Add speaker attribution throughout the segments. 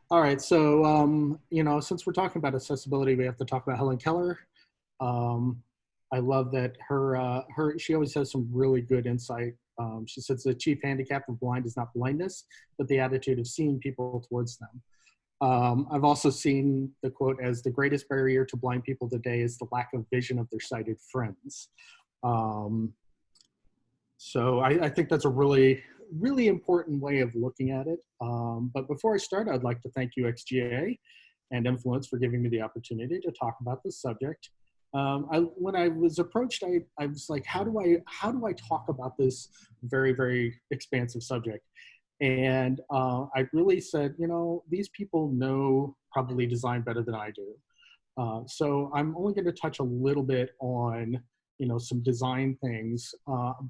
Speaker 1: All right, so since we're talking about accessibility, we have to talk about Helen Keller. I love that she always has some really good insight. She says the chief handicap of blind is not blindness, but the attitude of seeing people towards them. I've also seen the quote as the greatest barrier to blind people today is the lack of vision of their sighted friends. So I think that's a really, really important way of looking at it. But before I start, I'd like to thank UXGA and Influence for giving me the opportunity to talk about this subject. When I was approached, I was like, how do I talk about this very, very expansive subject? And I really said, these people know probably design better than I do. So I'm only going to touch a little bit on some design things,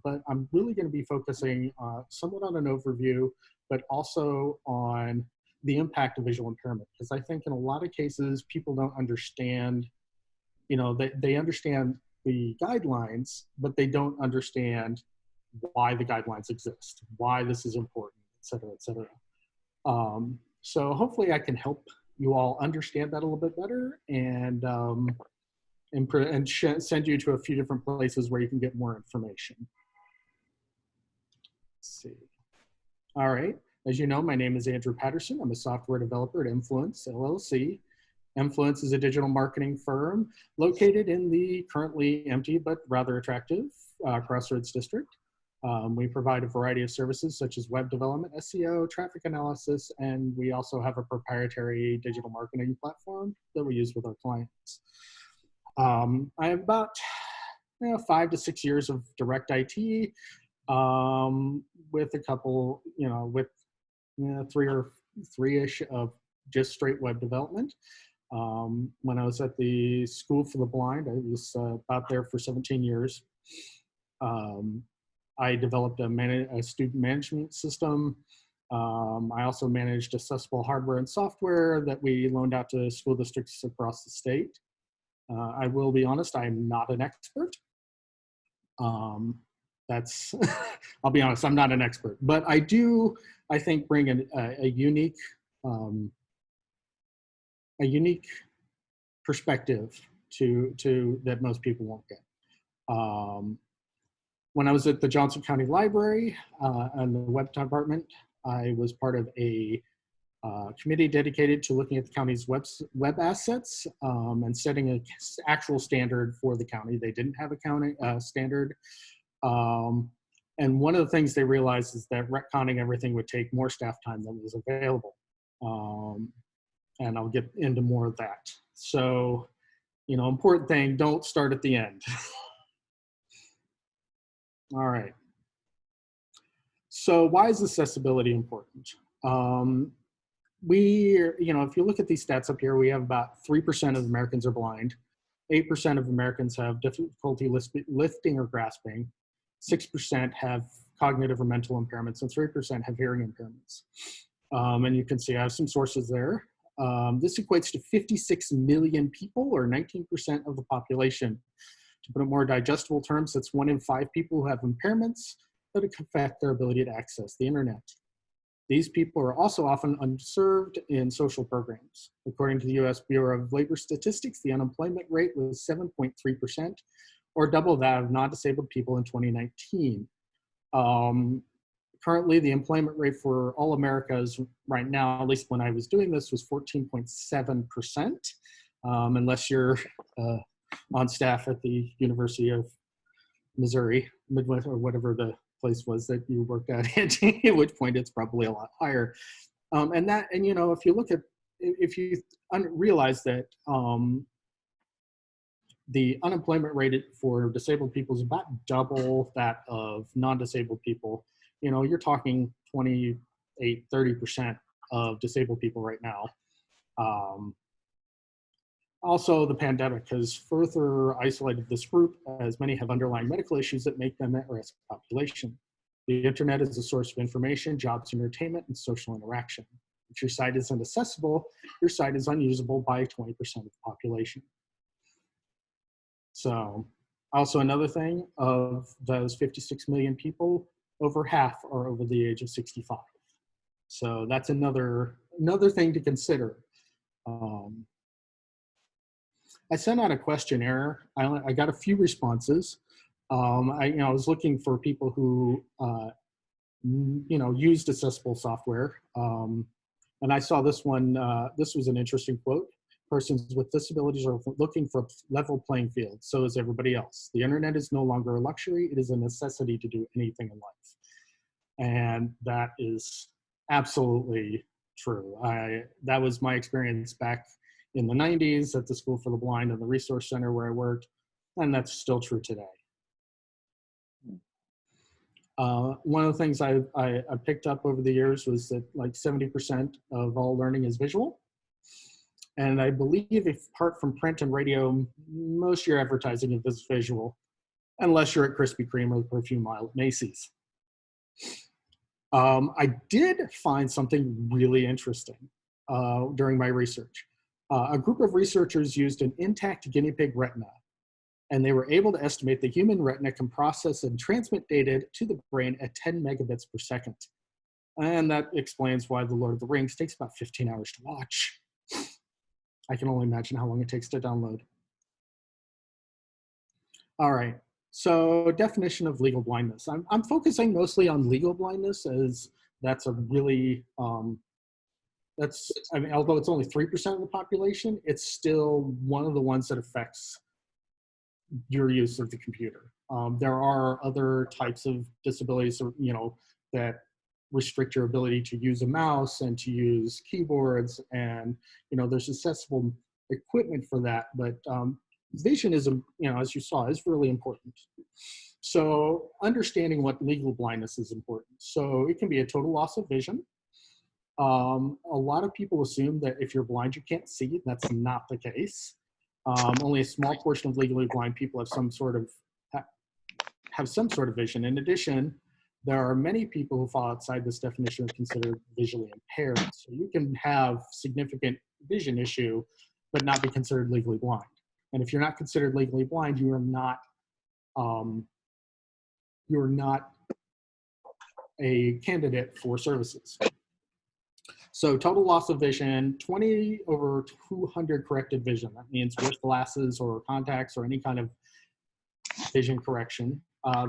Speaker 1: but I'm really going to be focusing somewhat on an overview, but also on the impact of visual impairment, because I think in a lot of cases people don't understand, they understand the guidelines, but they don't understand why the guidelines exist, why this is important, et cetera, et cetera. So hopefully I can help you all understand that a little bit better and send you to a few different places where you can get more information. Let's see. All right. As you know, my name is Andrew Patterson. I'm a software developer at Influence, LLC. Influence is a digital marketing firm located in the currently empty but rather attractive Crossroads District. We provide a variety of services such as web development, SEO, traffic analysis, and we also have a proprietary digital marketing platform that we use with our clients. I have about 5 to 6 years of direct IT with a couple, with three-ish of just straight web development. When I was at the School for the Blind, I was about there for 17 years. I developed a student management system. I also managed accessible hardware and software that we loaned out to school districts across the state. I will be honest, I'm not an expert. I'll be honest, I'm not an expert, but I do, I think, bring a unique perspective to that most people won't get. When I was at the Johnson County Library and the web department, I was part of a committee dedicated to looking at the county's web assets and setting an actual standard for the county. They didn't have a county standard. And one of the things they realized is that retconning everything would take more staff time than was available. And I'll get into more of that. So, important thing, don't start at the end. All right. So why is accessibility important? If you look at these stats up here, we have about 3% of Americans are blind. 8% of Americans have difficulty lifting or grasping. 6% have cognitive or mental impairments, and 3% have hearing impairments. And you can see I have some sources there. This equates to 56 million people, or 19% of the population. To put it in more digestible terms, that's 1 in 5 people who have impairments that affect their ability to access the internet. These people are also often underserved in social programs. According to the US Bureau of Labor Statistics, the unemployment rate was 7.3%, or double that of non-disabled people in 2019. Currently, the employment rate for all Americas right now, at least when I was doing this, was 14.7%, unless you're on staff at the University of Missouri, Midwest, or whatever the place was that you worked at, at which point it's probably a lot higher. If you realize that the unemployment rate for disabled people is about double that of non-disabled people, you're talking 28, 30% of disabled people right now. Also, the pandemic has further isolated this group, as many have underlying medical issues that make them at-risk population. The internet is a source of information, jobs, entertainment, and social interaction. If your site isn't accessible, your site is unusable by 20% of the population. So, also another thing, of those 56 million people, over half are over the age of 65. So that's another another thing to consider. I sent out a questionnaire. I got a few responses. I was looking for people who used accessible software. And I saw this one. This was an interesting quote. Persons with disabilities are looking for a level playing field. So is everybody else. The internet is no longer a luxury. It is a necessity to do anything in life. And that is absolutely true. That was my experience back in the 90s at the School for the Blind and the Resource Center where I worked. And that's still true today. One of the things I picked up over the years was that like 70% of all learning is visual. And I believe if apart from print and radio, most of your advertising is visual, unless you're at Krispy Kreme or the perfume aisle at Macy's. I did find something really interesting during my research. A group of researchers used an intact guinea pig retina, and they were able to estimate the human retina can process and transmit data to the brain at 10 megabits per second. And that explains why The Lord of the Rings takes about 15 hours to watch. I can only imagine how long it takes to download. All right, so definition of legal blindness. I'm focusing mostly on legal blindness as that's a really, although it's only 3% of the population, it's still one of the ones that affects your use of the computer. There are other types of disabilities, that restrict your ability to use a mouse and to use keyboards, and there's accessible equipment for that. But vision is, as you saw, is really important. So understanding what legal blindness is important. So it can be a total loss of vision. A lot of people assume that if you're blind, you can't see. That's not the case. Only a small portion of legally blind people have some sort of vision. In addition, there are many people who fall outside this definition of considered visually impaired. So you can have significant vision issue, but not be considered legally blind. And if you're not considered legally blind, you're not a candidate for services. So total loss of vision, 20 over 200 corrected vision. That means with glasses or contacts or any kind of vision correction.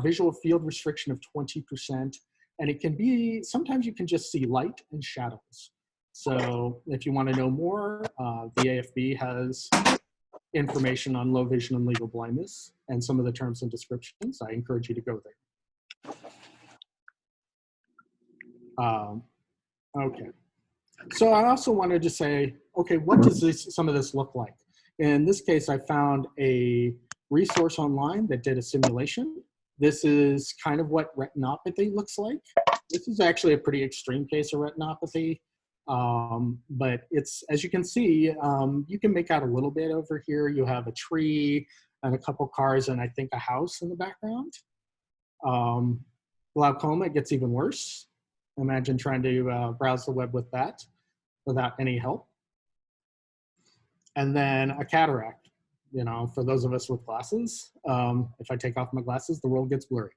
Speaker 1: Visual field restriction of 20%. And it can be, sometimes you can just see light and shadows. So if you want to know more, the AFB has information on low vision and legal blindness and some of the terms and descriptions. I encourage you to go there. Okay. So I also wanted to say, okay, what does some of this look like? In this case, I found a resource online that did a simulation. This is kind of what retinopathy looks like. This is actually a pretty extreme case of retinopathy, but it's, as you can see, you can make out a little bit over here. You have a tree and a couple cars and I think a house in the background. Glaucoma, it gets even worse. Imagine trying to browse the web with that without any help. And then a cataract, for those of us with glasses, if I take off my glasses, the world gets blurry.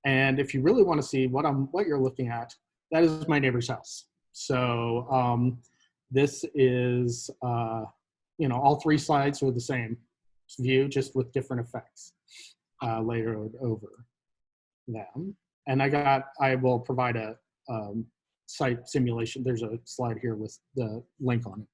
Speaker 1: And if you really want to see what you're looking at, that is my neighbor's house. So this is, all three slides are the same view, just with different effects layered over them. And I will provide a site simulation. There's a slide here with the link on it.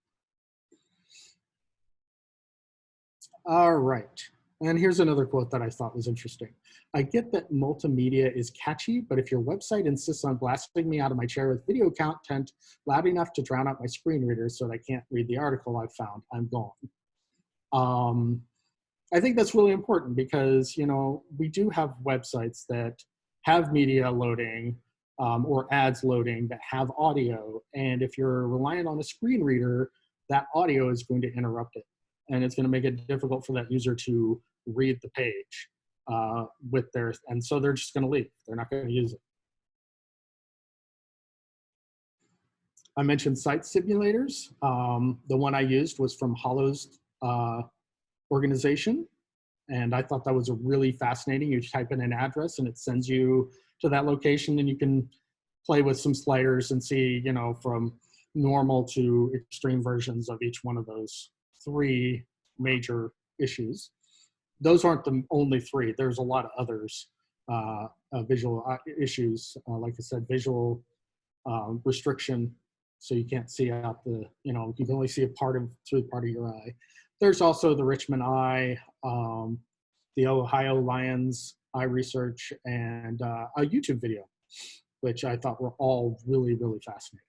Speaker 1: All right. And here's another quote that I thought was interesting. I get that multimedia is catchy, but if your website insists on blasting me out of my chair with video content loud enough to drown out my screen reader so that I can't read the article I've found, I'm gone. I think that's really important because, we do have websites that have media loading or ads loading that have audio. And if you're reliant on a screen reader, that audio is going to interrupt it. And it's going to make it difficult for that user to read the page and so they're just going to leave. They're not going to use it. I mentioned site simulators. The one I used was from Hollow's organization. And I thought that was a really fascinating. You type in an address and it sends you to that location and you can play with some sliders and see, from normal to extreme versions of each one of those three major issues. Those aren't the only three. There's a lot of others, visual issues. Like I said, visual restriction, so you can't see out the, you can only see through part of your eye. There's also the Richmond eye, the Ohio Lions eye research, and a YouTube video, which I thought were all really, really fascinating.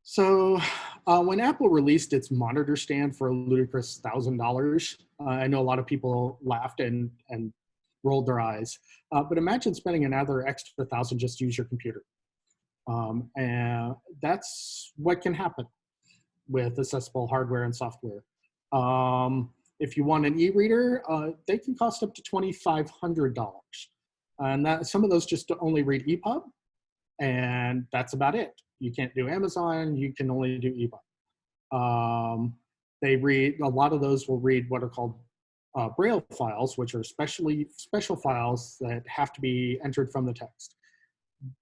Speaker 1: So when Apple released its monitor stand for a ludicrous $1,000, I know a lot of people laughed and rolled their eyes. But imagine spending another extra $1,000 just to use your computer. And that's what can happen with accessible hardware and software. If you want an e-reader, they can cost up to $2,500. And some of those just only read EPUB, and that's about it. You can't do Amazon, you can only do EPUB. They read, a lot of those will read what are called Braille files, which are special files that have to be entered from the text.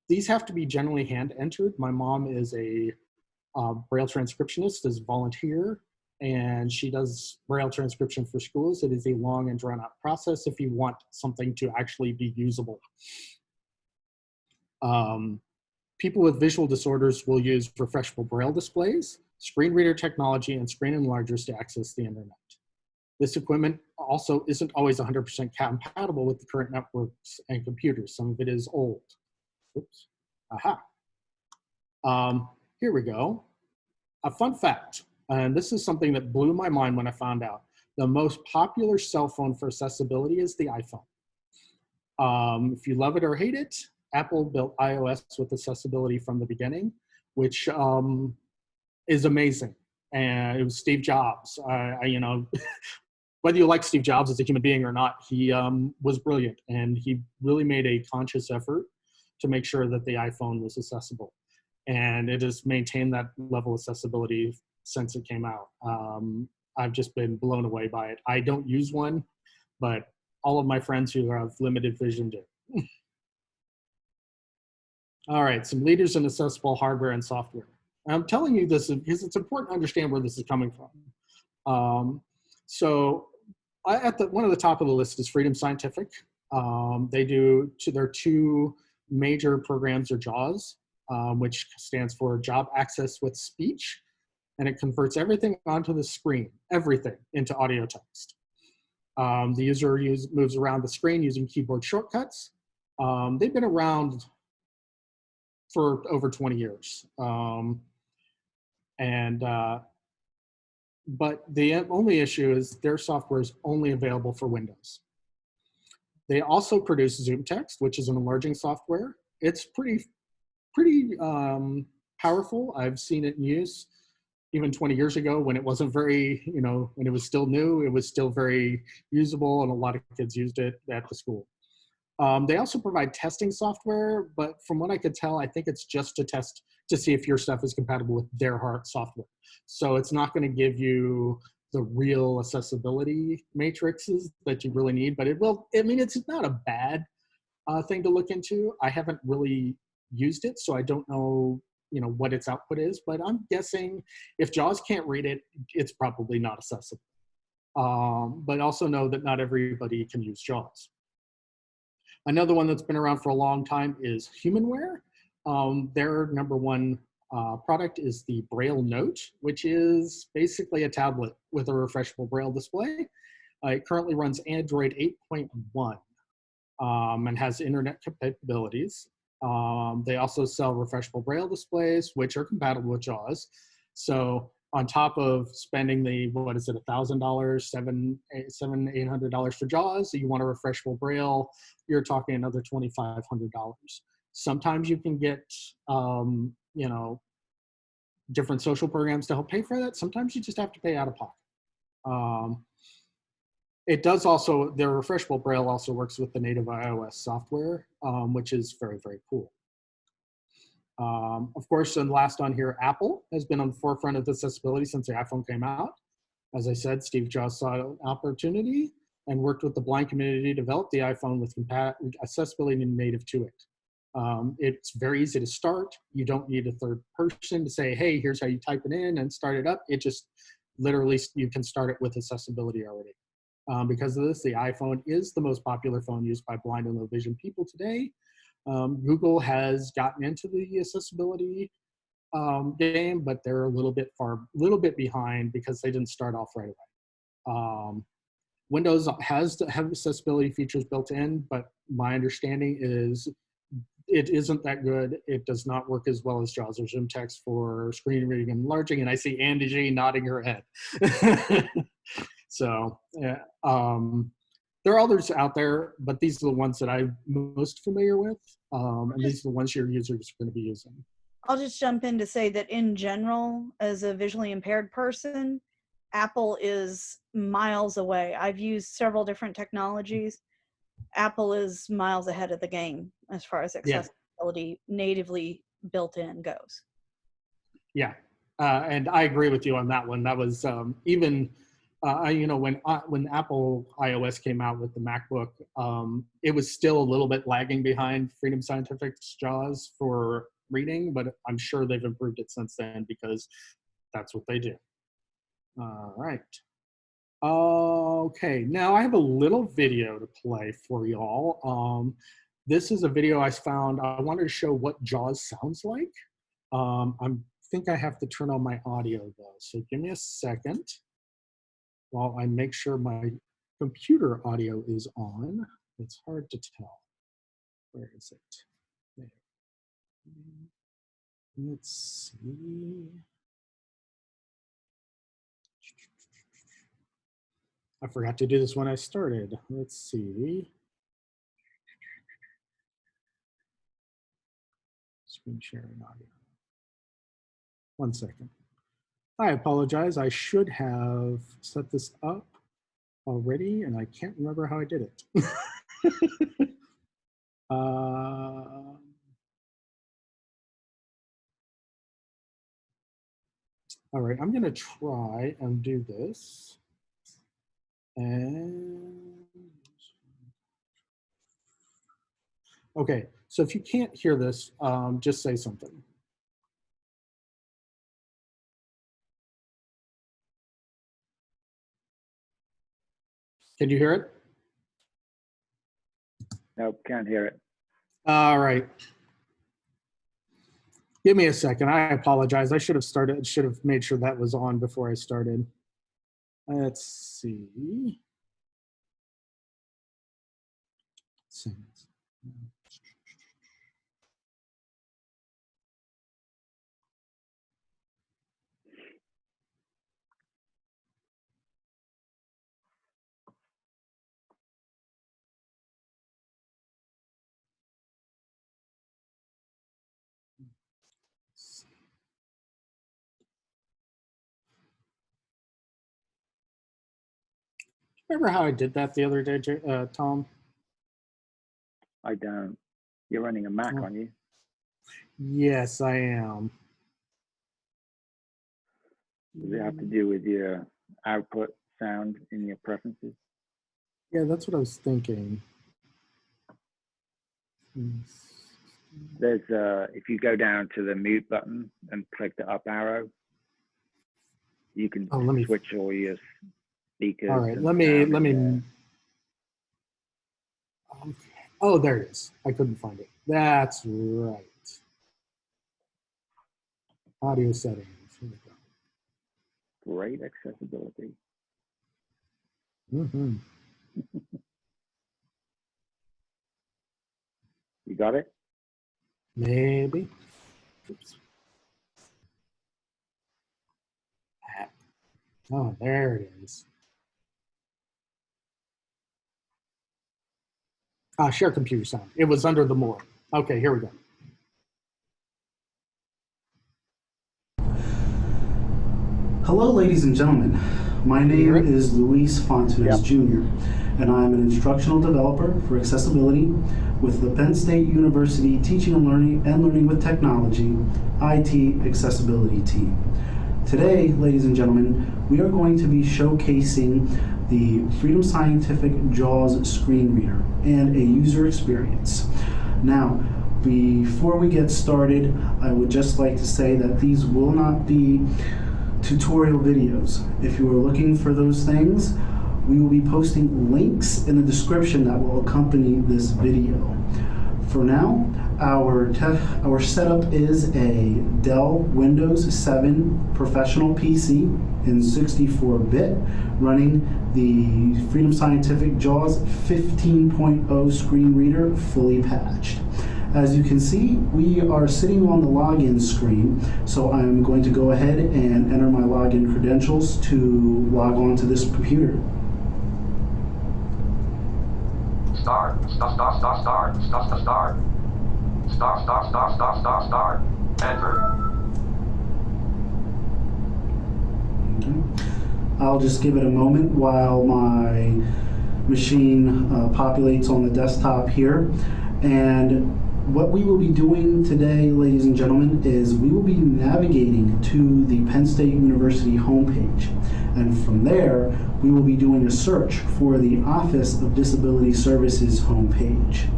Speaker 1: These have to be generally hand entered. My mom is a Braille transcriptionist, is a volunteer, and she does Braille transcription for schools. It is a long and drawn out process if you want something to actually be usable. People with visual disorders will use refreshable Braille displays, screen reader technology, and screen enlargers to access the internet. This equipment also isn't always 100% compatible with the current networks and computers. Some of it is old. Oops. Aha. Here we go. A fun fact, and this is something that blew my mind when I found out. The most popular cell phone for accessibility is the iPhone. If you love it or hate it, Apple built iOS with accessibility from the beginning, which is amazing. And it was Steve Jobs. Whether you like Steve Jobs as a human being or not, he was brilliant, and he really made a conscious effort to make sure that the iPhone was accessible. And it has maintained that level of accessibility since it came out. I've just been blown away by it. I don't use one, but all of my friends who have limited vision do. All right, some leaders in accessible hardware and software. I'm telling you this because it's important to understand where this is coming from. One of the top of the list is Freedom Scientific. Their two major programs are JAWS, which stands for Job Access with Speech, and it converts everything onto the screen, everything, into audio text. The user moves around the screen using keyboard shortcuts. They've been around for over 20 years. But the only issue is their software is only available for Windows. They also produce Zoom Text, which is an enlarging software. It's pretty powerful. I've seen it in use even 20 years ago when it wasn't very, when it was still new, it was still very usable, and a lot of kids used it at the school. They also provide testing software, but from what I could tell, I think it's just to test to see if your stuff is compatible with their software. So it's not going to give you the real accessibility matrices that you really need, but it will. I mean, it's not a bad thing to look into. I haven't really used it, so I don't know, what its output is, but I'm guessing if JAWS can't read it, it's probably not accessible. But also know that not everybody can use JAWS. Another one that's been around for a long time is Humanware. Their number one product is the Braille Note, which is basically a tablet with a refreshable Braille display. It currently runs Android 8.1 and has internet capabilities. They also sell refreshable Braille displays, which are compatible with JAWS. So on top of spending the, $1,000, $800 for JAWS, you want a refreshable Braille, you're talking another $2,500. Sometimes you can get, different social programs to help pay for that. Sometimes you just have to pay out of pocket. It does also, their refreshable Braille also works with the native iOS software, which is very, very cool. Of course, and last on here, Apple has been on the forefront of accessibility since the iPhone came out. As I said, Steve Jobs saw an opportunity and worked with the blind community to develop the iPhone with accessibility native to it. It's very easy to start. You don't need a third person to say, hey, here's how you type it in and start it up. It just literally, you can start it with accessibility already. Because of this, the iPhone is the most popular phone used by blind and low vision people today. Google has gotten into the accessibility game, but they're a little bit behind because they didn't start off right away. Windows has to have accessibility features built in, but my understanding is it isn't that good. It does not work as well as JAWS or zoom text for screen reading and enlarging, and I see Andy G nodding her head. So yeah, there are others out there, but these are the ones that I'm most familiar with, and these are the ones your users are going to be using.
Speaker 2: I'll just jump in to say that in general, as a visually impaired person, Apple is miles away. I've used several different technologies. Apple is miles ahead of the game as far as accessibility natively built in goes.
Speaker 1: Yeah, and I agree with you on that one. That was even, you know, when Apple iOS came out with the MacBook, it was still a little bit lagging behind Freedom Scientific's JAWS for reading, but I'm sure they've improved it since then because that's what they do. All right. Okay, now I have a little video to play for y'all. This is a video I found. I wanted to show what JAWS sounds like. I think I have to turn on my audio though, so give me a second while I make sure my computer audio is on. It's hard to tell. Where is it? There. Let's see. I forgot to do this when I started. Let's see. Screen sharing audio. 1 second. I apologize. I should have set this up already, and I can't remember how I did it. All right, I'm going to try and do this. And okay, so if you can't hear this, just say something. Can you hear it?
Speaker 3: Nope, can't hear it.
Speaker 1: All right. Give me a second. I apologize. I should have made sure that was on before I started. Let's see. Remember how I did that the other day, Tom?
Speaker 3: I don't. You're running a Mac, aren't you?
Speaker 1: Yes, I am.
Speaker 3: Does it have to do with your output sound in your preferences?
Speaker 1: Yeah, that's what I was thinking.
Speaker 3: There's if you go down to the mute button and click the up arrow, you can switch all your speakers.
Speaker 1: All right, let me. Okay. Oh, there it is. I couldn't find it. That's right. Audio settings. Here we go.
Speaker 3: Great accessibility.
Speaker 1: Mm-hmm.
Speaker 3: You got it?
Speaker 1: Maybe. Oops. Oh, there it is. Share computer sound. It was under the more. Okay, here we go.
Speaker 4: Hello, ladies and gentlemen. My name is Luis Fontanez Jr., and I'm an instructional developer for accessibility with the Penn State University Teaching and Learning with Technology IT Accessibility Team. Today, ladies and gentlemen, we are going to be showcasing the Freedom Scientific JAWS screen reader and a user experience. Now, before we get started, I would just like to say that these will not be tutorial videos. If you are looking for those things, we will be posting links in the description that will accompany this video. For now, our setup is a Dell Windows 7 professional PC in 64-bit running the Freedom Scientific JAWS 15.0 screen reader fully patched. As you can see, we are sitting on the login screen, so I'm going to go ahead and enter my login credentials to log on to this computer.
Speaker 5: Start. Enter.
Speaker 4: Okay. I'll just give it a moment while my machine populates on the desktop here. And what we will be doing today, ladies and gentlemen, is we will be navigating to the Penn State University homepage. And from there, we will be doing a search for the Office of Disability Services homepage.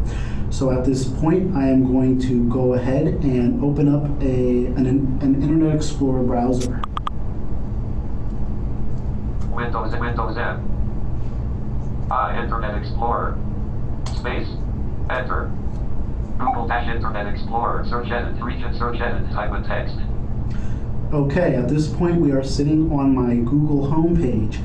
Speaker 4: So at this point, I am going to go ahead and open up an Internet Explorer browser.
Speaker 5: Windows M. Internet Explorer. Space. Enter. Google-Internet Explorer. Search edit. Region search edit. Type in text.
Speaker 4: Okay, at this point we are sitting on my Google homepage.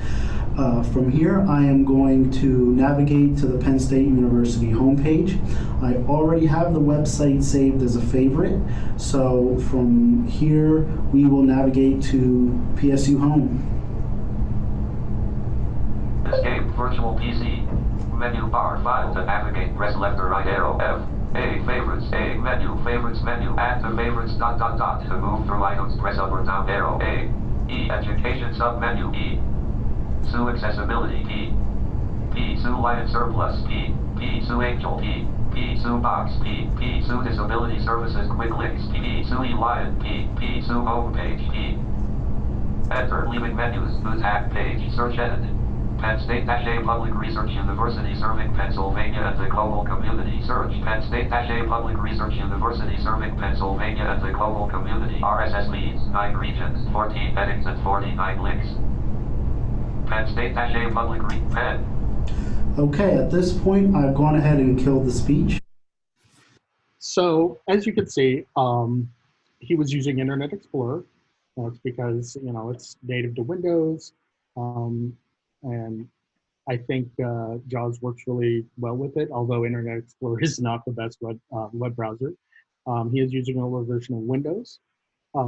Speaker 4: From here, I am going to navigate to the Penn State University homepage. I already have the website saved as a favorite, so from here we will navigate to PSU Home.
Speaker 5: Escape virtual PC. Menu bar file to navigate. Press left or right arrow F. A favorites. A menu. Favorites menu. Add to favorites. ... To move through items, press up or down arrow A. E education sub menu E. SU accessibility P. P SU lion surplus P. P SU angel P. P SU box P. P SU disability services quick links P. SU e lion P. P SU home page P. Enter leaving menus. Who's hack page. Search edit. Penn State-A Public Research University serving Pennsylvania and the global community. Search Penn State-A Public Research University serving Pennsylvania and the global community. RSS leads, 9 regions, 14 headings and 49 links. Penn State-A Public Penn.
Speaker 4: Okay, at this point I've gone ahead and killed the speech.
Speaker 1: So as you can see, he was using Internet Explorer. It's because, you know, it's native to Windows. And I think JAWS works really well with it, although Internet Explorer is not the best web browser. He is using an older version of Windows. I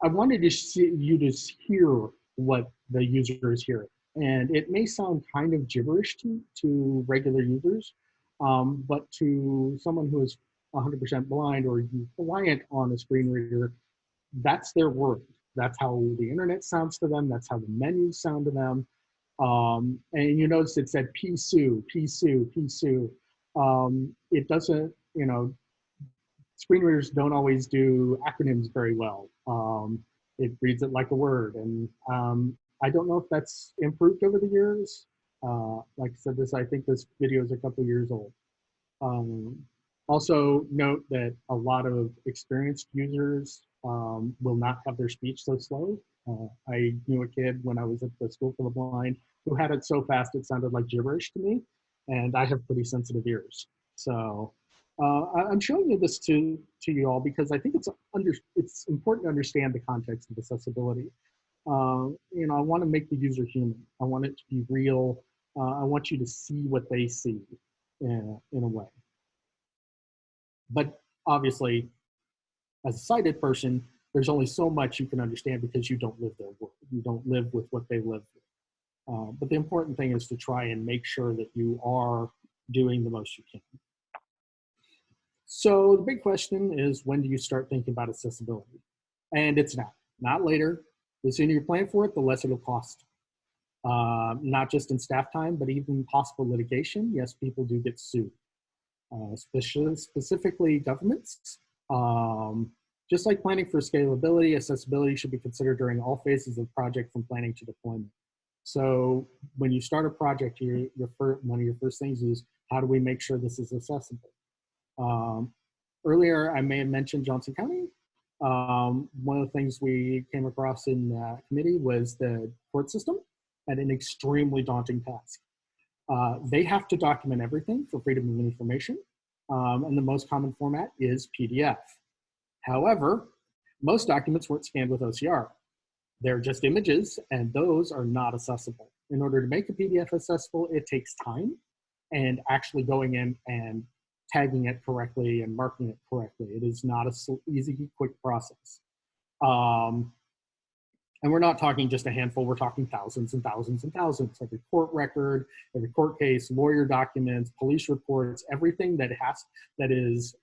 Speaker 1: wanted to you to hear what the user is hearing. And it may sound kind of gibberish to regular users, but to someone who is 100% blind or reliant on a screen reader, that's their world. That's how the internet sounds to them. That's how the menus sound to them. And you notice it said PSU, PSU, PSU. It doesn't, you know, screen readers don't always do acronyms very well. It reads it like a word. And I don't know if that's improved over the years. Like I said, I think this video is a couple years old. Also note that a lot of experienced users will not have their speech so slow. I knew a kid when I was at the School for the Blind who had it so fast it sounded like gibberish to me, and I have pretty sensitive ears. So I'm showing you this to you all because I think it's important to understand the context of accessibility. You know, I want to make the user human. I want it to be real. I want you to see what they see in a way. But obviously, as a sighted person, there's only so much you can understand because you don't live their world. You don't live with what they live with. But the important thing is to try and make sure that you are doing the most you can. So the big question is, when do you start thinking about accessibility? And it's now, not later. The sooner you plan for it, the less it'll cost. Not just in staff time, but even possible litigation. Yes, people do get sued. Specifically governments. Just like planning for scalability, accessibility should be considered during all phases of the project from planning to deployment. So when you start a project, one of your first things is, how do we make sure this is accessible? Earlier, I may have mentioned Johnson County. One of the things we came across in the committee was the court system had an extremely daunting task. They have to document everything for freedom of information, and the most common format is PDF. However, most documents weren't scanned with OCR. They're just images, and those are not accessible. In order to make a PDF accessible, it takes time and actually going in and tagging it correctly and marking it correctly. It is not an easy, quick process. And we're not talking just a handful, we're talking thousands and thousands and thousands. Every court record, every court case, lawyer documents, police reports, everything that is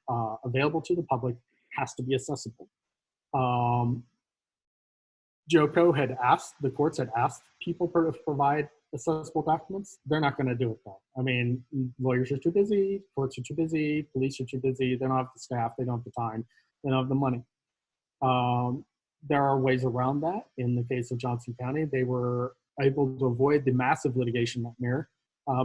Speaker 1: available to the public has to be accessible. JOCO had asked, the courts had asked people to provide accessible documents. They're not gonna do it though. I mean, lawyers are too busy, courts are too busy, police are too busy, they don't have the staff, they don't have the time, they don't have the money. There are ways around that. In the case of Johnson County, they were able to avoid the massive litigation nightmare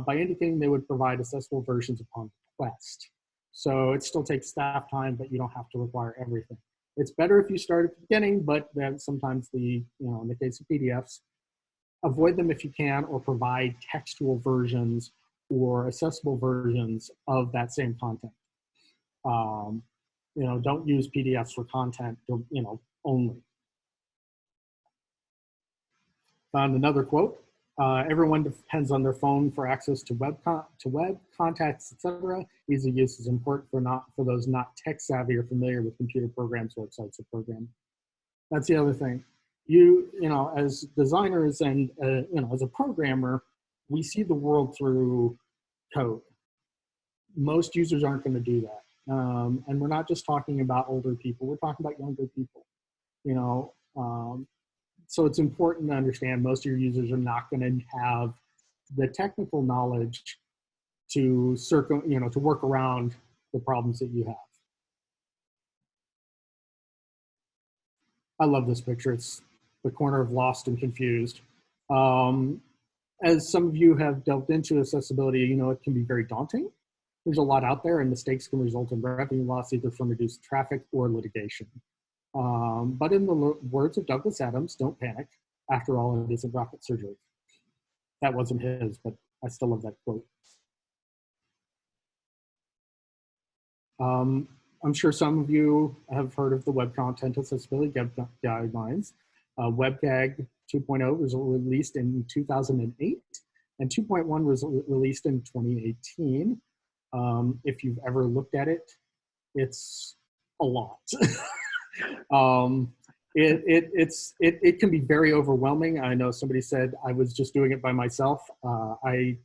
Speaker 1: by indicating they would provide accessible versions upon request. So it still takes staff time, but you don't have to require everything. It's better if you start at the beginning, but then sometimes in the case of PDFs, avoid them if you can, or provide textual versions or accessible versions of that same content. Don't use PDFs for content, only. Found another quote. Everyone depends on their phone for access to web contacts, etc. Easy use is important for those not tech savvy or familiar with computer programs, websites, or programming. That's the other thing. As designers and as a programmer, we see the world through code. Most users aren't going to do that, and we're not just talking about older people. We're talking about younger people. So it's important to understand most of your users are not going to have the technical knowledge to to work around the problems that you have. I love this picture. It's the corner of Lost and Confused. As some of you have delved into accessibility, it can be very daunting. There's a lot out there, and mistakes can result in revenue loss either from reduced traffic or litigation. But in the words of Douglas Adams, don't panic. After all, it isn't rocket surgery. That wasn't his, but I still love that quote. I'm sure some of you have heard of the Web Content Accessibility Guidelines. WebGAG 2.0 was released in 2008, and 2.1 was released in 2018. If you've ever looked at it, it's a lot. It can be very overwhelming. I know somebody said I was just doing it by myself. I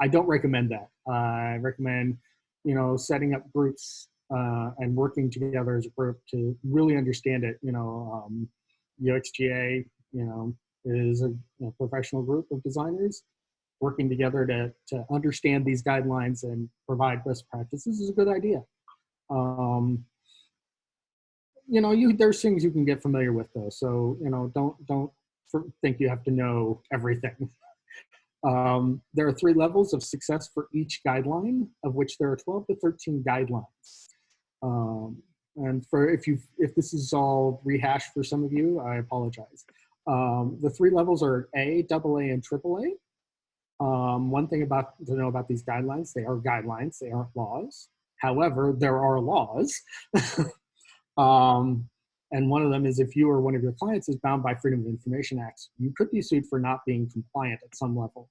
Speaker 1: don't recommend that. I recommend, setting up groups and working together as a group to really understand it. UXGA, is a professional group of designers working together to understand these guidelines and provide best practices is a good idea. There's things you can get familiar with though. So, don't think you have to know everything. There are 3 levels of success for each guideline, of which there are 12 to 13 guidelines. And if this is all rehashed for some of you, I apologize. The 3 levels are A, AA, and AAA. One thing to know about these guidelines, they are guidelines, they aren't laws. However, there are laws. And one of them is if you or one of your clients is bound by Freedom of Information Acts, you could be sued for not being compliant at some level,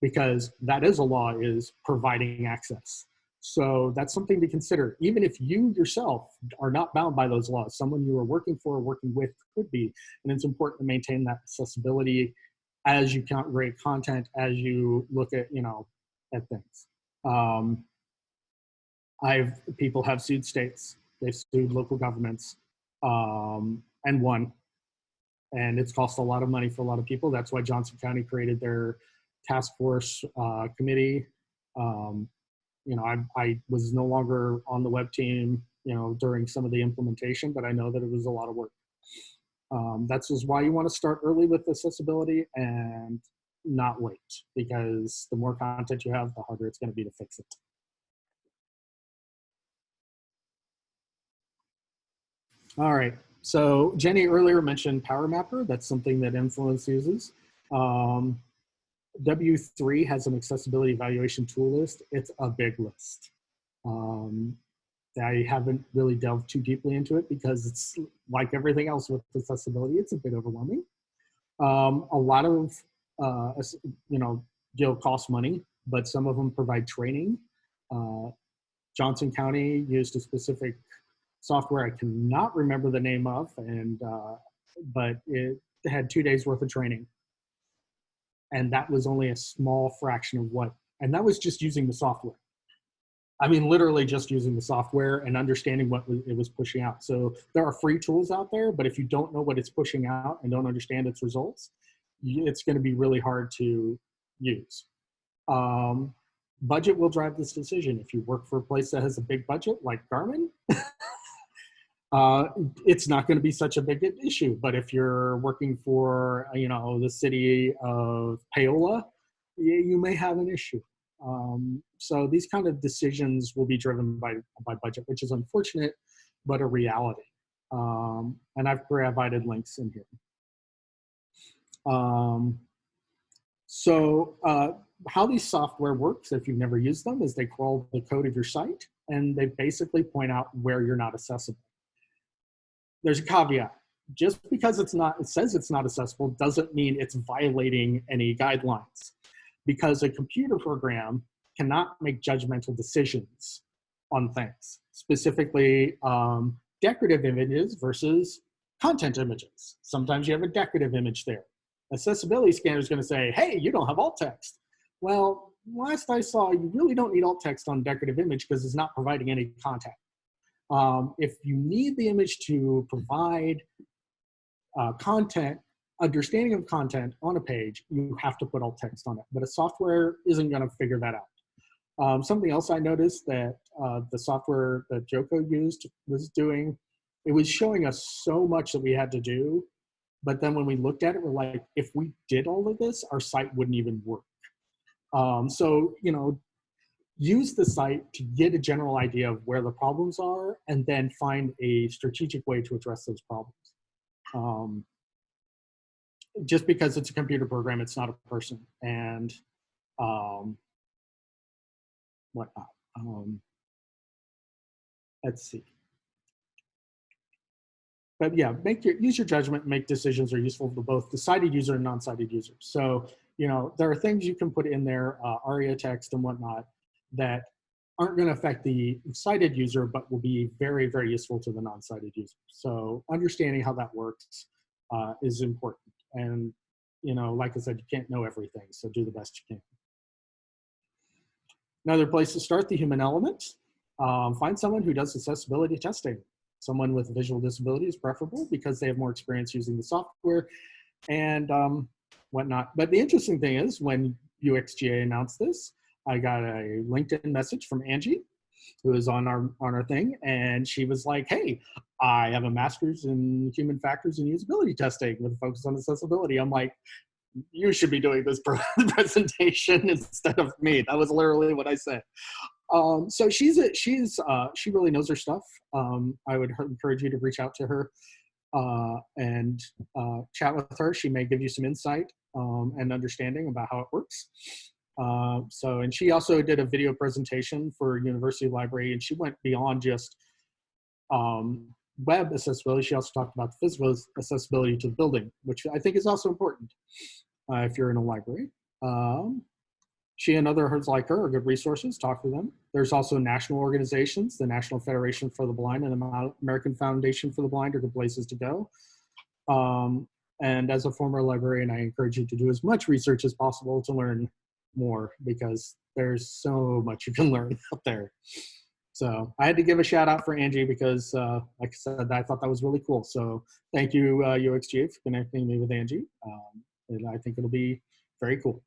Speaker 1: because that is a law, is providing access. So that's something to consider. Even if you yourself are not bound by those laws, someone you are working for or working with could be. And it's important to maintain that accessibility as you create content, as you look at, at things. People have sued states. They've sued local governments and won. And it's cost a lot of money for a lot of people. That's why Johnson County created their task force committee. I was no longer on the web team during some of the implementation, but I know that it was a lot of work. That's just why you want to start early with accessibility and not wait, because the more content you have, the harder it's going to be to fix it. All right, so Jenny earlier mentioned Power Mapper. That's something that Influence uses. W3 has an accessibility evaluation tool list. It's a big list. I haven't really delved too deeply into it because it's like everything else with accessibility, it's a bit overwhelming. A lot of, deal costs money, but some of them provide training. Johnson County used a specific software I cannot remember the name of, but it had 2 days worth of training. And that was only a small fraction of and that was just using the software. I mean, literally just using the software and understanding what it was pushing out. So there are free tools out there, but if you don't know what it's pushing out and don't understand its results, it's going to be really hard to use. Budget will drive this decision. If you work for a place that has a big budget like Garmin, it's not going to be such a big issue. But if you're working for, the city of Paola, you may have an issue. So these kind of decisions will be driven by budget, which is unfortunate, but a reality. And I've provided links in here. How these software works, if you've never used them, is they crawl the code of your site and they basically point out where you're not accessible. There's a caveat. Just because it says it's not accessible doesn't mean it's violating any guidelines, because a computer program cannot make judgmental decisions on things, specifically decorative images versus content images. Sometimes you have a decorative image there. Accessibility scanner is going to say, hey, you don't have alt text. Well, last I saw, you really don't need alt text on decorative image because it's not providing any content. If you need the image to provide understanding of content on a page, you have to put alt text on it, but a software isn't going to figure that out. Something else I noticed that the software that Joko used was doing, it was showing us so much that we had to do, but then when we looked at it, we're like, if we did all of this, our site wouldn't even work. Use the site to get a general idea of where the problems are and then find a strategic way to address those problems. Just because it's a computer program, it's not a person, and whatnot. Let's see. But yeah, use your judgment, make decisions that are useful to both the sighted user and non-sighted users. So, there are things you can put in there, ARIA text and whatnot, that aren't going to affect the sighted user, but will be very, very useful to the non-sighted user. So understanding how that works is important. And, like I said, you can't know everything, so do the best you can. Another place to start, the human element. Find someone who does accessibility testing. Someone with visual disability is preferable because they have more experience using the software and whatnot. But the interesting thing is, when UXGA announced this, I got a LinkedIn message from Angie, who is on our thing, and she was like, hey, I have a master's in human factors and usability testing with a focus on accessibility. I'm like, you should be doing this presentation instead of me. That was literally what I said. So she really knows her stuff. I would encourage you to reach out to her and chat with her. She may give you some insight and understanding about how it works. And she also did a video presentation for University Library, and she went beyond just web accessibility. She also talked about the physical accessibility to the building, which I think is also important if you're in a library. She and others like her are good resources. Talk to them. There's also national organizations, the National Federation for the Blind and the American Foundation for the Blind are good places to go. And as a former librarian, I encourage you to do as much research as possible to learn more, because there's so much you can learn out there. So I had to give a shout out for Angie because, like I said, I thought that was really cool. So thank you, UXGA, for connecting me with Angie. And I think it'll be very cool.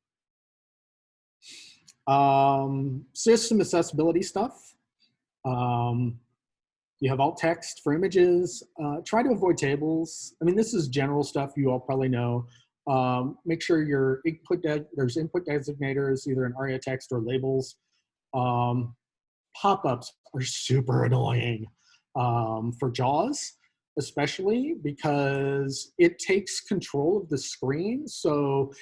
Speaker 1: System accessibility stuff. You have alt text for images. Try to avoid tables. I mean, this is general stuff you all probably know. Make sure your there's input designators, either in ARIA text or labels. Pop-ups are super annoying for JAWS, especially because it takes control of the screen. So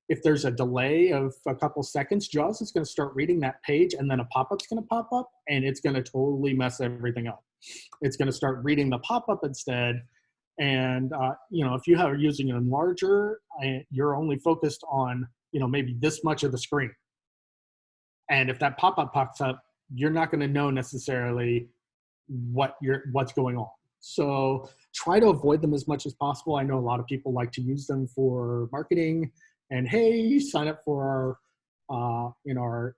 Speaker 1: if there's a delay of a couple seconds, JAWS is going to start reading that page, and then a pop-up's going to pop up, and it's going to totally mess everything up. It's going to start reading the pop-up instead. And you know, if you are using an enlarger, you're only focused on, you know, maybe this much of the screen. And if that pop-up pops up, you're not going to know necessarily what's going on. So try to avoid them as much as possible. I know a lot of people like to use them for marketing, and hey, sign up for our you know,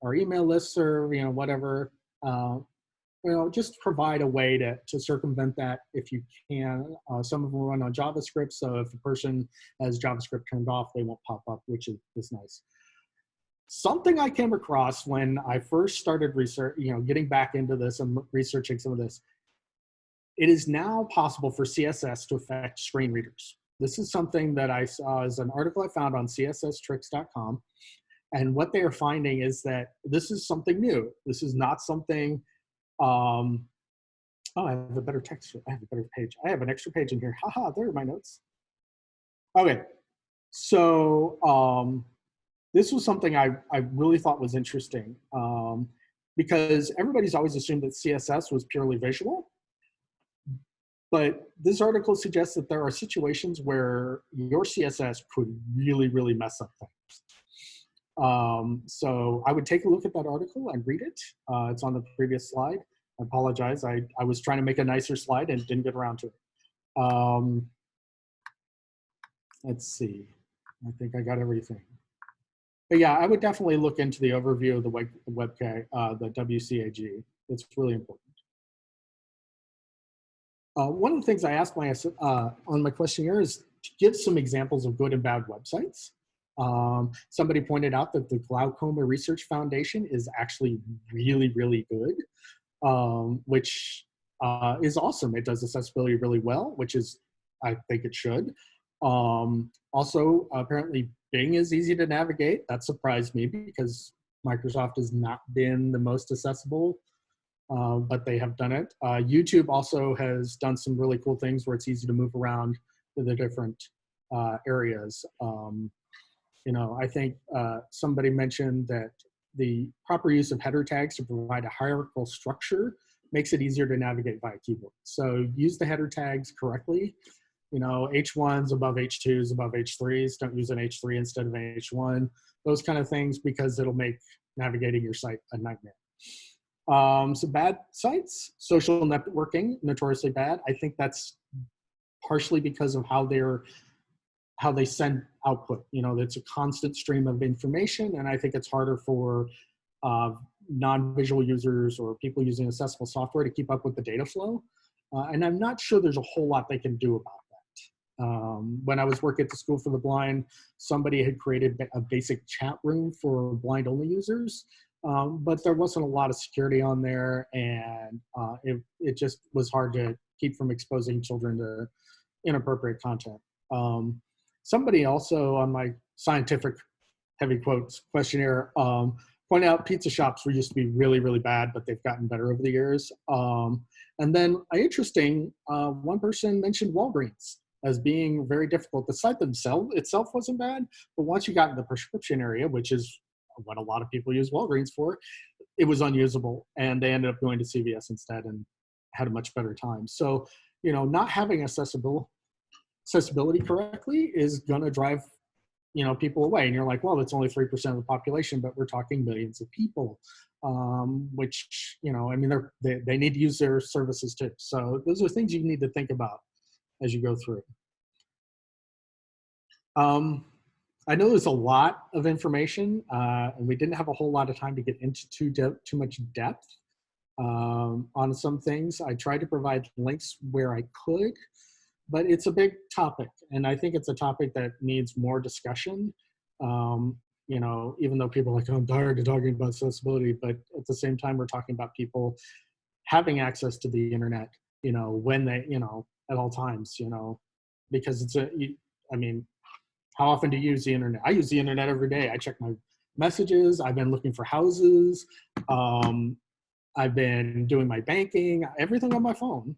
Speaker 1: our email list, or you know, whatever. You know, just provide a way to circumvent that if you can. Some of them run on JavaScript, so if a person has JavaScript turned off, they won't pop up, which is nice. Something I came across when I first started research, you know, getting back into this and researching some of this, it is now possible for CSS to affect screen readers. This is something that I saw as an article I found on csstricks.com. And what they are finding is that this is something new. This is not something, oh, I have a better text. I have a better page. I have an extra page in here. Haha, there are my notes. Okay, so this was something I really thought was interesting because everybody's always assumed that CSS was purely visual. But this article suggests that there are situations where your CSS could really, really mess up things. So I would take a look at that article and read it. It's on the previous slide. I apologize. I was trying to make a nicer slide and didn't get around to it. Let's see. I think I got everything. But yeah, I would definitely look into the overview of the the WCAG. It's really important. One of the things I asked on my questionnaire is to give some examples of good and bad websites. Somebody pointed out that the Glaucoma Research Foundation is actually really, really good, which is awesome. It does accessibility really well, which is, I think it should. Also, apparently Bing is easy to navigate. That surprised me because Microsoft has not been the most accessible, but they have done it. YouTube also has done some really cool things where it's easy to move around to the different areas. You know, I think somebody mentioned that the proper use of header tags to provide a hierarchical structure makes it easier to navigate via keyboard. So use the header tags correctly. You know, H1s above H2s above H3s. Don't use an H3 instead of an H1. Those kind of things, because it'll make navigating your site a nightmare. So bad sites, social networking, notoriously bad. I think that's partially because of how they send output. You know, it's a constant stream of information, and I think it's harder for non-visual users or people using accessible software to keep up with the data flow. And I'm not sure there's a whole lot they can do about that. When I was working at the School for the Blind, somebody had created a basic chat room for blind-only users, but there wasn't a lot of security on there, and it just was hard to keep from exposing children to inappropriate content. Somebody also on my scientific heavy quotes questionnaire pointed out pizza shops used to be really, really bad, but they've gotten better over the years. And then interesting, one person mentioned Walgreens as being very difficult. The site itself wasn't bad, but once you got in the prescription area, which is what a lot of people use Walgreens for, it was unusable, and they ended up going to CVS instead and had a much better time. So, you know, not having accessibility correctly is gonna drive, you know, people away. And you're like, well, it's only 3% of the population, but we're talking millions of people, which, you know, I mean, they need to use their services too. So those are things you need to think about as you go through. I know there's a lot of information, and we didn't have a whole lot of time to get into too much depth on some things. I tried to provide links where I could, but it's a big topic, and I think it's a topic that needs more discussion. You know, even though people are like, oh, I'm tired of talking about accessibility, but at the same time, we're talking about people having access to the internet, when they, at all times, because I mean, how often do you use the internet? I use the internet every day. I check my messages. I've been looking for houses. I've been doing my banking, everything on my phone.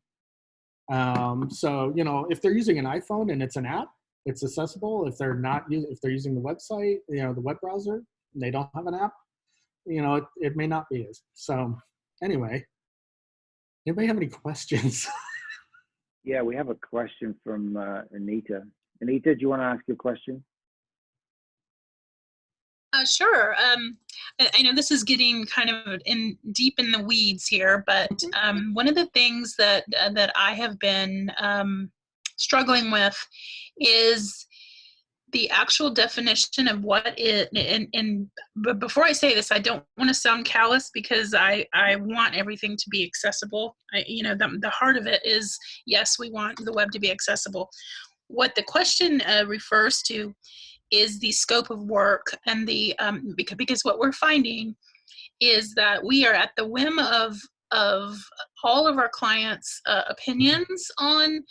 Speaker 1: So, if they're using an iPhone and it's an app, it's accessible. If they're not, if they're using the website, the web browser, and they don't have an app, it may not be as. So anyway, anybody have any questions?
Speaker 3: Yeah, we have a question from Anita. Anita, do you want to ask your question?
Speaker 6: Sure. I know this is getting kind of deep in the weeds here, but one of the things that I have been struggling with is the actual definition of what it. But before I say this, I don't want to sound callous, because I want everything to be accessible. The heart of it is, yes, we want the web to be accessible. What the question refers to is the scope of work, and the because what we're finding is that we are at the whim of all of our clients' opinions on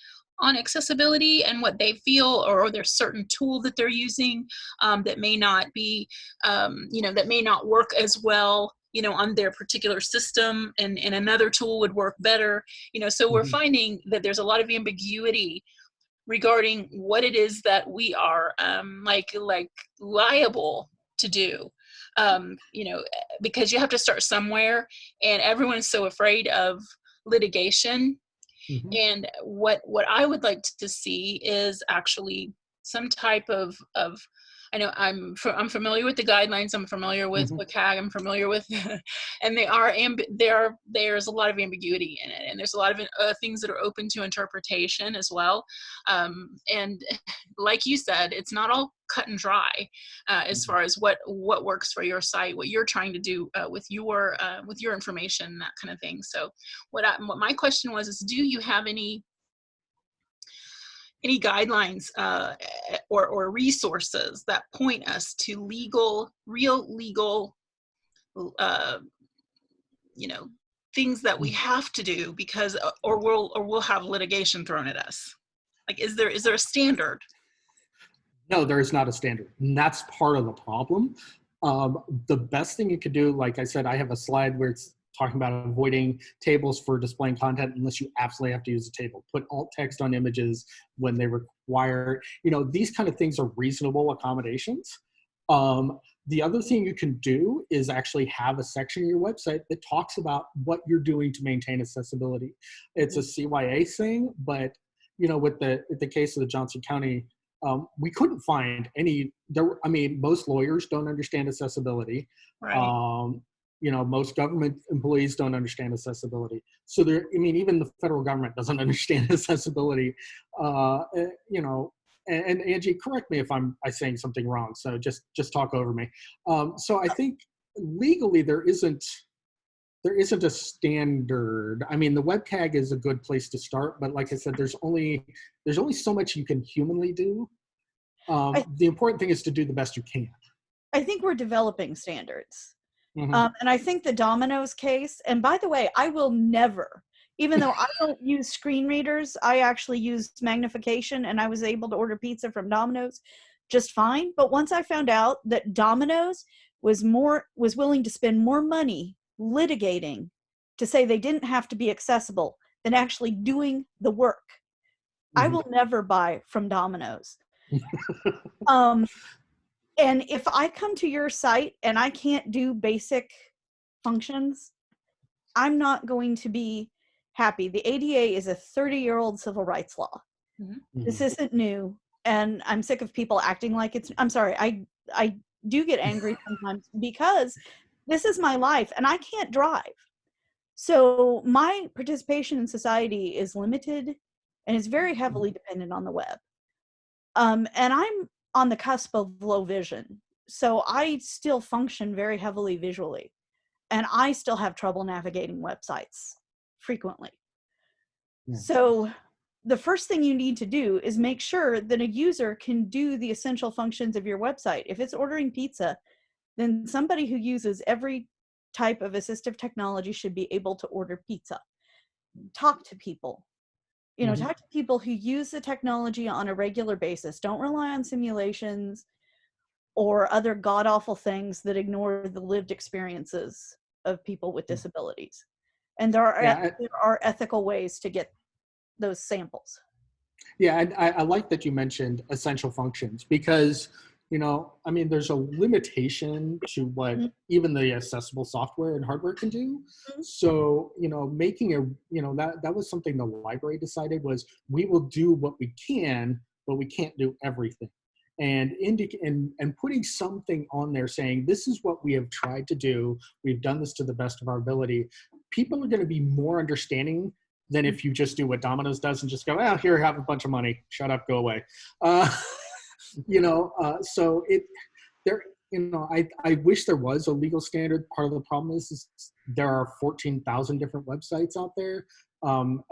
Speaker 6: accessibility and what they feel, or there's certain tool that they're using that may not be that may not work as well on their particular system, and another tool would work better. So we're finding that there's a lot of ambiguity regarding what it is that we are like liable to do, because you have to start somewhere, and everyone's so afraid of litigation. And what I would like to see is actually some type of I know I'm familiar with the guidelines. I'm familiar with WCAG. I'm familiar with, and there's a lot of ambiguity in it, and there's a lot of things that are open to interpretation as well. And like you said, it's not all cut and dry as far as what works for your site, what you're trying to do with your information, that kind of thing. So what my question was is, do you have any guidelines or resources that point us to real legal things that we have to do, because or we'll have litigation thrown at us? Like, is there a standard?
Speaker 1: No, there is not a standard, and that's part of the problem. The best thing you could do, like I said, I have a slide where it's talking about avoiding tables for displaying content unless you absolutely have to use a table. Put alt text on images when they require, these kind of things are reasonable accommodations. The other thing you can do is actually have a section of your website that talks about what you're doing to maintain accessibility. It's a CYA thing, but with the case of the Johnson County, we couldn't find any. Most lawyers don't understand accessibility.
Speaker 6: Right.
Speaker 1: Most government employees don't understand accessibility. So even the federal government doesn't understand accessibility. And Angie, correct me if I'm saying something wrong. So just talk over me. So I think legally there isn't a standard. The WCAG is a good place to start, but like I said, there's only so much you can humanly do. The important thing is to do the best you can.
Speaker 2: I think we're developing standards. And I think the Domino's case, and by the way, I will never, even though I don't use screen readers, I actually used magnification, and I was able to order pizza from Domino's just fine. But once I found out that Domino's was willing to spend more money litigating to say they didn't have to be accessible than actually doing the work, I will never buy from Domino's. And if I come to your site and I can't do basic functions, I'm not going to be happy. The ADA is a 30-year-old civil rights law. This isn't new, and I'm sick of people acting like it's. I'm sorry, I do get angry sometimes because this is my life and I can't drive. So my participation in society is limited and is very heavily dependent on the web. And I'm on the cusp of low vision. So I still function very heavily visually, and I still have trouble navigating websites frequently. So the first thing you need to do is make sure that a user can do the essential functions of your website. If it's ordering pizza, then somebody who uses every type of assistive technology should be able to order pizza. Talk to people. You know, talk to people who use the technology on a regular basis. Don't rely on simulations or other god-awful things that ignore the lived experiences of people with disabilities. And there are ethical ways to get those samples.
Speaker 1: Yeah, and I like that you mentioned essential functions, because, you know, I mean, there's a limitation to what even the accessible software and hardware can do. So, you know, making a, you know, that was something the library decided was, we will do what we can, but we can't do everything. And putting something on there saying, this is what we have tried to do, we've done this to the best of our ability, people are going to be more understanding than if you just do what Domino's does and just go, oh, here, have a bunch of money, shut up, go away. You know, so you know, I wish there was a legal standard. Part of the problem is there are 14,000 different websites out there.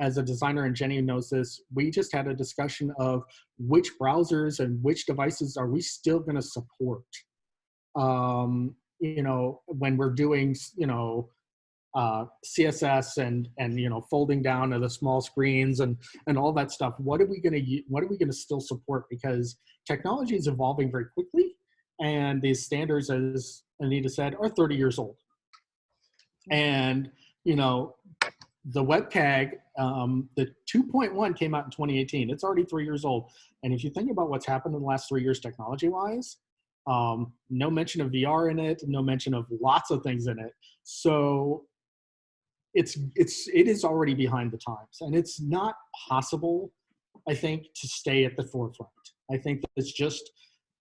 Speaker 1: As a designer, and Jenny knows this, we just had a discussion of which browsers and which devices are we still going to support. You know, when we're doing, you know, CSS and you know, folding down to the small screens and all that stuff. What are we going to still support? Because technology is evolving very quickly, and these standards, as Anita said, are 30 years old. And you know, the WebCAG, the 2.1 came out in 2018. It's already 3 years old. And if you think about what's happened in the last 3 years technology-wise, no mention of VR in it, no mention of lots of things in it. So it is already behind the times, and it's not possible, I think, to stay at the forefront. I think that it's just,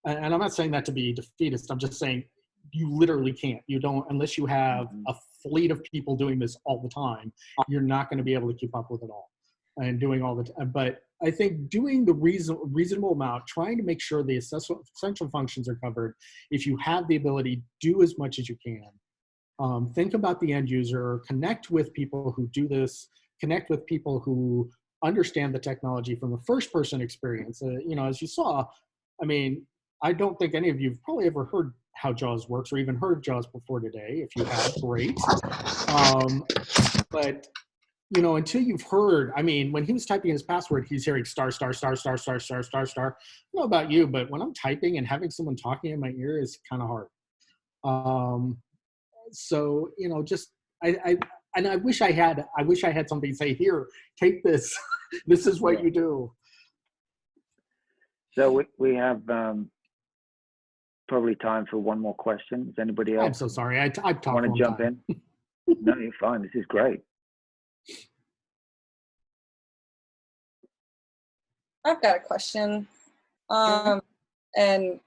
Speaker 1: and I'm not saying that to be defeatist, I'm just saying you literally can't. You don't, unless you have a fleet of people doing this all the time, you're not going to be able to keep up with it all and doing all the time. But I think doing the reasonable amount, trying to make sure the essential functions are covered. If you have the ability, do as much as you can. Think about the end user, connect with people who do this, connect with people who understand the technology from a first-person experience. You know, as you saw, I mean, I don't think any of you have probably ever heard how JAWS works or even heard of JAWS before today. If you have, great. But, you know, until you've heard, I mean, when he was typing his password, he's hearing star, star, star, star, star, star, star, star. I don't know about you, but when I'm typing and having someone talking in my ear is kind of hard. So, you know, just, I wish I had something to say, here, take this. This is what you do.
Speaker 3: So we have probably time for one more question. Is anybody else?
Speaker 1: I'm so sorry. I've talked.
Speaker 3: Want to jump in? No, you're fine. This is great.
Speaker 7: I've got a question. And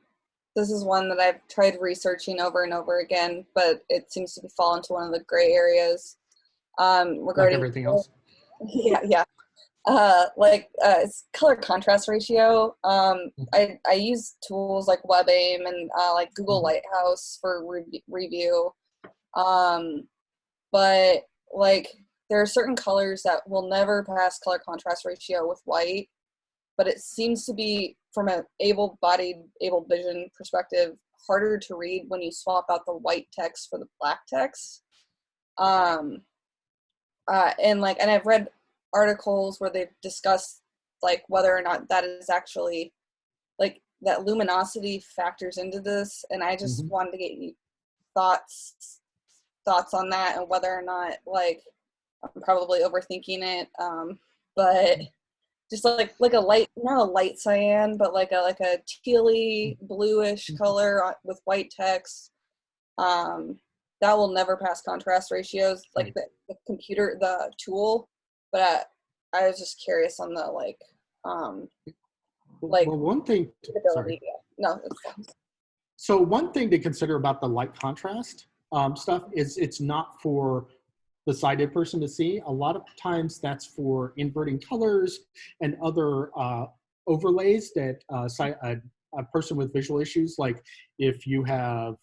Speaker 7: this is one that I've tried researching over and over again, but it seems to fall into one of the gray areas regarding
Speaker 1: like everything else.
Speaker 7: Yeah. It's color contrast ratio. I use tools like WebAIM and like Google Lighthouse for review. But like there are certain colors that will never pass color contrast ratio with white, but it seems to be, from an able-bodied, able vision perspective, harder to read when you swap out the white text for the black text. And I've read articles where they've discussed like whether or not that is actually, like, that luminosity factors into this, and I just wanted to get you thoughts on that, and whether or not, like, I'm probably overthinking it, but just like a light, not a light cyan, but like a tealy bluish color with white text, that will never pass contrast ratios, like the computer, the tool. But I was just curious on the well,
Speaker 1: one thing. Sorry.
Speaker 7: No, it's fine.
Speaker 1: So one thing to consider about the light contrast stuff is it's not for the sighted person to see. A lot of times that's for inverting colors and other overlays that a person with visual issues, like if you have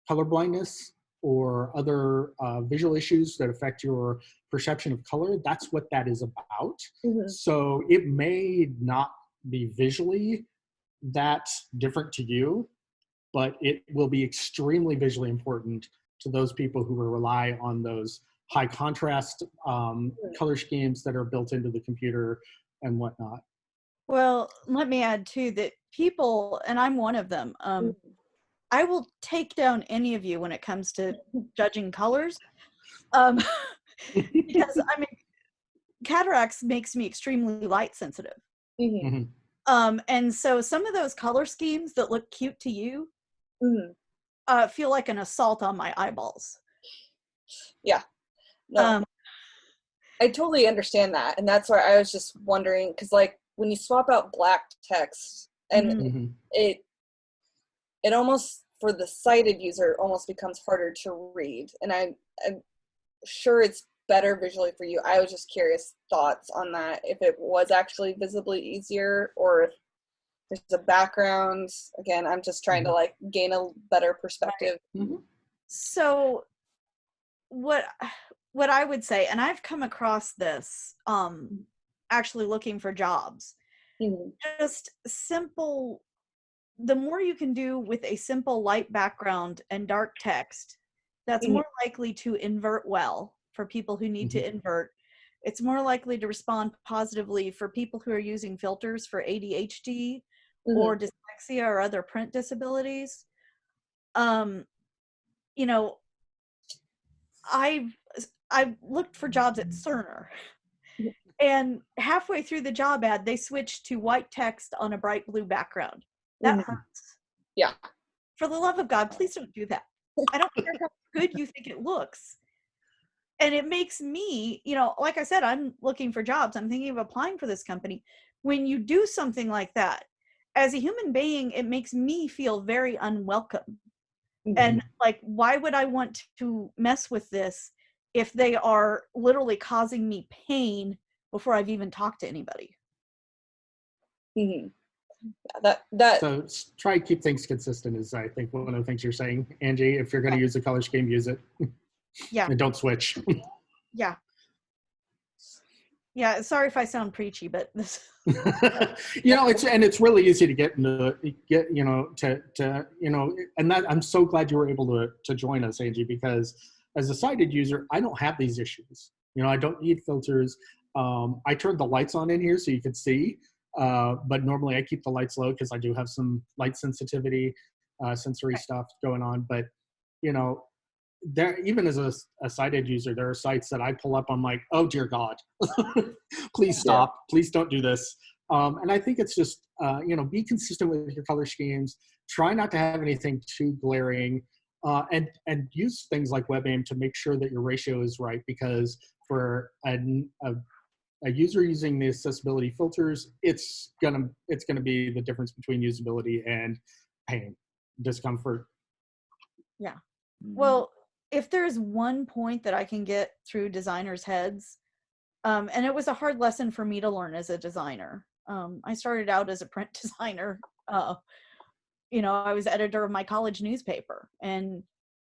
Speaker 1: color blindness or other visual issues that affect your perception of color, that's what that is about. So it may not be visually that different to you, but it will be extremely visually important to those people who rely on those high contrast color schemes that are built into the computer and whatnot.
Speaker 2: Well, let me add too that people, and I'm one of them, I will take down any of you when it comes to judging colors. Because I mean, cataracts makes me extremely light sensitive. And so some of those color schemes that look cute to you feel like an assault on my eyeballs.
Speaker 7: Yeah. No. I totally understand that. And that's why I was just wondering, because like when you swap out black text and it almost, for the sighted user, almost becomes harder to read. And I'm sure it's better visually for you. I was just curious thoughts on that, if it was actually visibly easier or if there's a background. Again, I'm just trying to like gain a better perspective.
Speaker 2: So what I would say, and I've come across this actually looking for jobs, just simple, the more you can do with a simple light background and dark text, that's more likely to invert well for people who need to invert. It's more likely to respond positively for people who are using filters for ADHD or dyslexia or other print disabilities. You know, I've looked for jobs at Cerner, and halfway through the job ad, they switched to white text on a bright blue background. That hurts.
Speaker 7: Yeah.
Speaker 2: For the love of God, please don't do that. I don't care how good you think it looks. And it makes me, you know, like I said, I'm looking for jobs. I'm thinking of applying for this company. When you do something like that, as a human being, it makes me feel very unwelcome. And like, why would I want to mess with this if they are literally causing me pain before I've even talked to anybody?
Speaker 1: So try to keep things consistent is, I think, one of the things you're saying, Angie. If you're going to use a color scheme, use it. And don't switch.
Speaker 2: Yeah, sorry if I sound preachy, but this
Speaker 1: you know, it's really easy to get you know, and that, I'm so glad you were able to join us, Angie, because as a sighted user, I don't have these issues. You know, I don't need filters. I turned the lights on in here so you could see, but normally I keep the lights low because I do have some light sensitivity, sensory stuff going on. But, you know, there, even as a sighted user, there are sites that I pull up, I'm like, oh dear God, please stop, please don't do this. And I think it's just, you know, be consistent with your color schemes, try not to have anything too glaring, and use things like WebAIM to make sure that your ratio is right, because for a user using the accessibility filters, it's gonna be the difference between usability and pain, discomfort.
Speaker 2: Yeah. Well, if there's one point that I can get through designers' heads, and it was a hard lesson for me to learn as a designer. I started out as a print designer. You know, I was editor of my college newspaper, and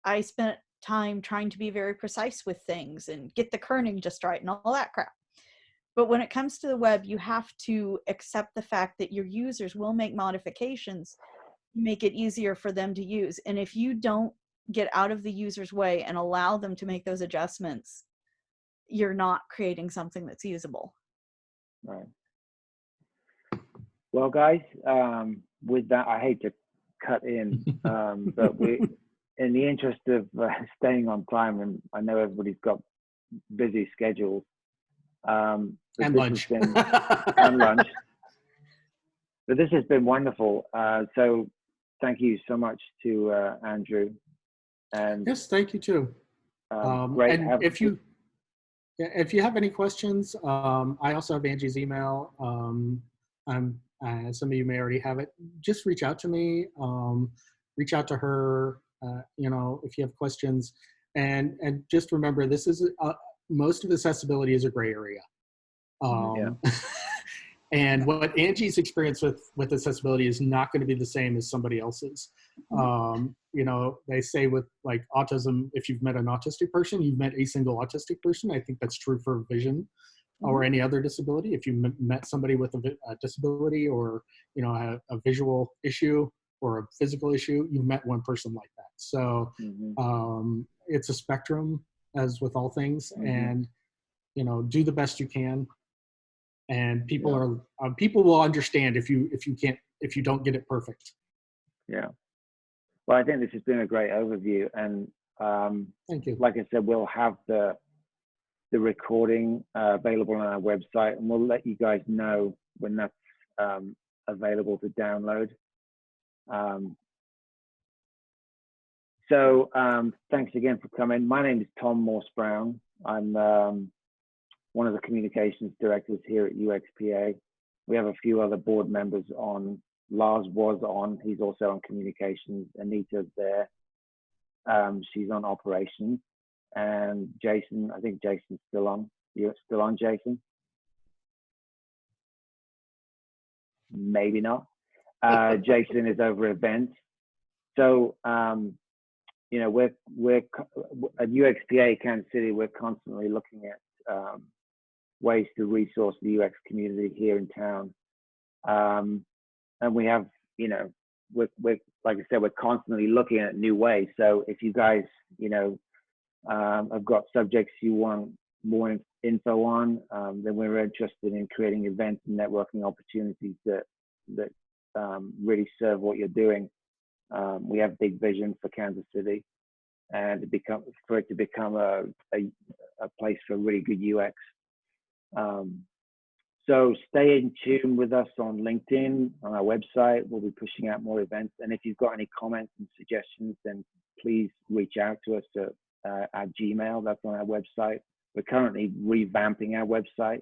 Speaker 2: I spent time trying to be very precise with things and get the kerning just right and all that crap. But when it comes to the web, you have to accept the fact that your users will make modifications to make it easier for them to use. And if you don't get out of the user's way and allow them to make those adjustments, you're not creating something that's usable.
Speaker 3: Right. Well, guys, with that, I hate to cut in, but we, in the interest of staying on time, and I know everybody's got busy schedules.
Speaker 1: And lunch.
Speaker 3: And lunch. But this has been wonderful. So thank you so much to Andrew. And
Speaker 1: yes, thank you too.
Speaker 3: Great.
Speaker 1: And if you have any questions, I also have Angie's email. Some of you may already have it. Just reach out to me. Reach out to her. You know, if you have questions, and just remember, this is most of accessibility is a gray area. And what Angie's experience with accessibility is not going to be the same as somebody else's. You know, they say with like autism, if you've met an autistic person, you've met a single autistic person. I think that's true for vision or any other disability. If you met somebody with a disability or, you know, a visual issue or a physical issue, you've met one person like that. So it's a spectrum, as with all things, and do the best you can. And people people will understand if you don't get it perfect.
Speaker 3: Yeah. Well, I think this has been a great overview, and
Speaker 1: thank you.
Speaker 3: Like I said, we'll have the recording available on our website, and we'll let you guys know when that's available to download. So thanks again for coming. My name is Tom Morse Brown. I'm one of the communications directors here at UXPA. We have a few other board members on. Lars was on, he's also on communications. Anita's there, she's on operations. And Jason, I think Jason's still on. You're still on, Jason? Maybe not. Jason is over events. So, we're at UXPA Kansas City, we're constantly looking at ways to resource the UX community here in town. And we have, we're like I said, we're constantly looking at new ways. So if you guys, have got subjects you want more info on, then we're interested in creating events and networking opportunities that really serve what you're doing. We have big vision for Kansas City, and for it to become a place for really good UX. So stay in tune with us on LinkedIn, on our website. We'll be pushing out more events. And if you've got any comments and suggestions, then please reach out to us at Gmail. That's on our website. We're currently revamping our website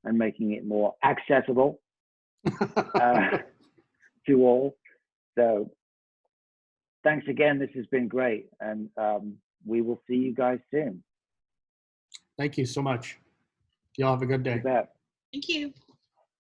Speaker 3: and making it more accessible to all. So thanks again. This has been great. And we will see you guys soon.
Speaker 1: Thank you so much. Y'all have a good day.
Speaker 3: You bet.
Speaker 6: Thank you.